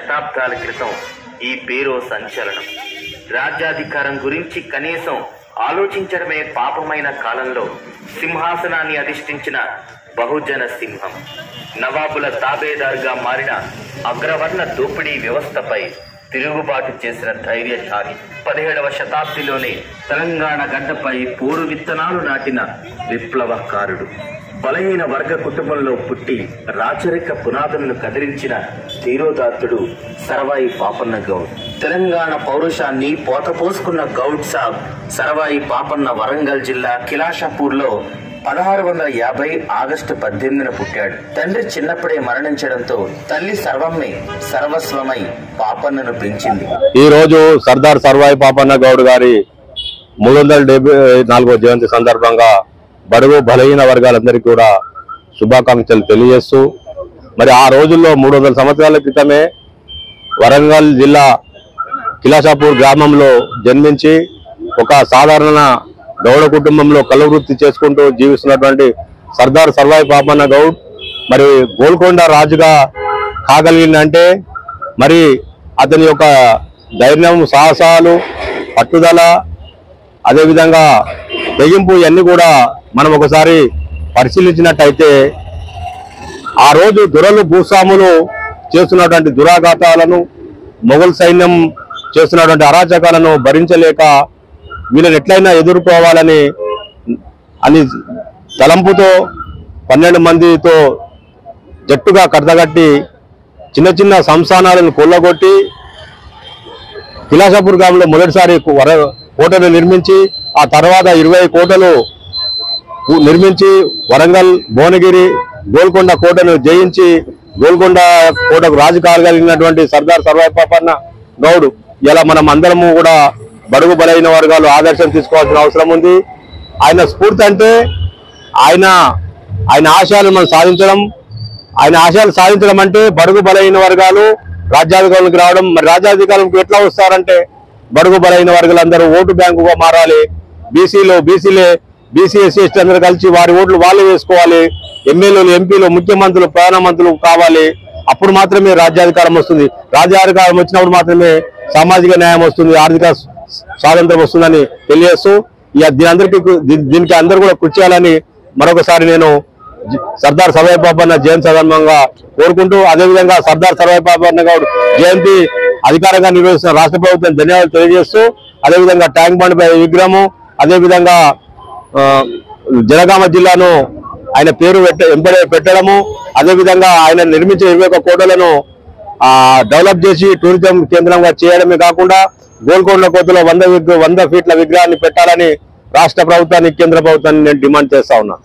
శతాబ్దాల క్రితం ఈ పేరు సంచలనం. రాజ్యాధికారం గురించి కనీసం ఆలోచించడమే పాపమైన కాలంలో సింహాసనాన్ని అధిష్ఠించిన బహుజన సింహం, నవాబుల తాబేదారుగా మారిన అగ్రవర్ణ దోపిడీ వ్యవస్థపై తిరుగుబాటు చేసిన ధైర్యశాలి, 17వ శతాబ్దిలోనే తెలంగాణ గడ్డపై పోరు విత్తనాలు నాటిన విప్లవకారుడు, బలహీన వర్గ కుటుంబంలో పుట్టి రాచరిక పునాదులను కదిలించిన ధీరోదాత్తుడు సర్వాయి పాపన్న గౌడ్. తెలంగాణ పౌరుషాన్ని పోతపోసుకున్న గౌడ్ సాబ్ సర్వాయి పాపన్న వరంగల్ జిల్లా కిలాషాపూర్లో 1650 ఆగస్టు 18న పుట్టాడు. తండ్రి చిన్నప్పుడే మరణించడంతో తల్లి సర్వస్వమై పాపన్నను పెంచింది. ఈ రోజు సర్దార్ సర్వాయి పాపన్న గౌడ్ గారి 374వ జయంతి సందర్భంగా బడుగు బలహీన వర్గాలందరికీ కూడా శుభాకాంక్షలు తెలియజేస్తూ, మరి ఆ రోజుల్లో 300 సంవత్సరాల క్రితమే వరంగల్ జిల్లా కిలాషాపూర్ గ్రామంలో జన్మించి ఒక సాధారణ గౌడ కుటుంబంలో కలవృత్తి చేసుకుంటూ జీవిస్తున్నటువంటి సర్దార్ సర్వాయి పాపన్న గౌడ్ మరి గోల్కొండ రాజుగా కాగలిగిందంటే మరి అతని యొక్క ధైర్యం, సాహసాలు, పట్టుదల, అదేవిధంగా తెగింపు ఇవన్నీ కూడా మనం ఒకసారి పరిశీలించినట్టయితే ఆ రోజు దొరలు భూస్వాములు చేస్తున్నటువంటి దురాఘాతాలను, మొఘల్ సైన్యం చేస్తున్నటువంటి అరాచకాలను భరించలేక వీళ్ళని ఎట్లయినా ఎదుర్కోవాలని తలంపుతో 12 మందితో జట్టుగా కట్టగట్టి చిన్న చిన్న సంస్థానాలను కొల్లగొట్టి కిలాషాపూర్ గ్రామంలో మొదటిసారి కోటలు నిర్మించి ఆ తర్వాత 20 కోటలు నిర్మించి వరంగల్, భువనగిరి, గోల్కొండ కోటను జయించి గోల్కొండ కోటకు రాజు కాగలిగినటువంటి సర్దార్ సర్వాయి పాపన్న గౌడ్ ఇలా మనం అందరము కూడా బడుగు బలైన వర్గాలు ఆదర్శం తీసుకోవాల్సిన అవసరం ఉంది. ఆయన స్ఫూర్తి అంటే ఆయన ఆశయాలను మనం సాధించడం, ఆయన ఆశయాలు సాధించడం అంటే బడుగు బలైన వర్గాలు రాజ్యాధికారులకు రావడం. మరి రాజ్యాధికారులకు ఎట్లా వస్తారంటే బడుగు బలైన వర్గాలందరూ ఓటు బ్యాంకుగా మారాలి, బీసీ ఎస్సీ ఎస్టీ అందరూ కలిసి వారి ఓట్లు వాళ్ళే వేసుకోవాలి, ఎమ్మెల్యేలు, ఎంపీలు, ముఖ్యమంత్రులు, ప్రధానమంత్రులు కావాలి. అప్పుడు మాత్రమే రాజ్యాధికారం వస్తుంది. రాజ్యాధికారం వచ్చినప్పుడు మాత్రమే సామాజిక న్యాయం వస్తుంది, ఆర్థిక స్వాతంత్రం వస్తుందని తెలియజేస్తూ దీనికి అందరూ కూడా కృషి చేయాలని మరొకసారి నేను సర్దార్ సర్వాయి పాపన్న జయంతి సందర్భంగా కోరుకుంటూ, అదేవిధంగా సర్దార్ సర్వాయి పాపన్న గౌడ్ జయంతి అధికారంగా నిర్వహిస్తున్న రాష్ట్ర ప్రభుత్వం ధన్యవాదాలు తెలియజేస్తూ, అదేవిధంగా ట్యాంక్ బండ్ పై విగ్రహము, అదేవిధంగా జనగామ జిల్లాను ఆయన పేరు పెట్టడము, అదేవిధంగా ఆయన నిర్మించే 21 కోటలను డెవలప్ చేసి టూరిజం కేంద్రంగా చేయడమే కాకుండా గోల్కొండ కోటలో 100 ఫీట్ల విగ్రహాన్ని పెట్టాలని రాష్ట్ర ప్రభుత్వాన్ని, కేంద్ర ప్రభుత్వాన్ని నేను డిమాండ్ చేస్తా ఉన్నా.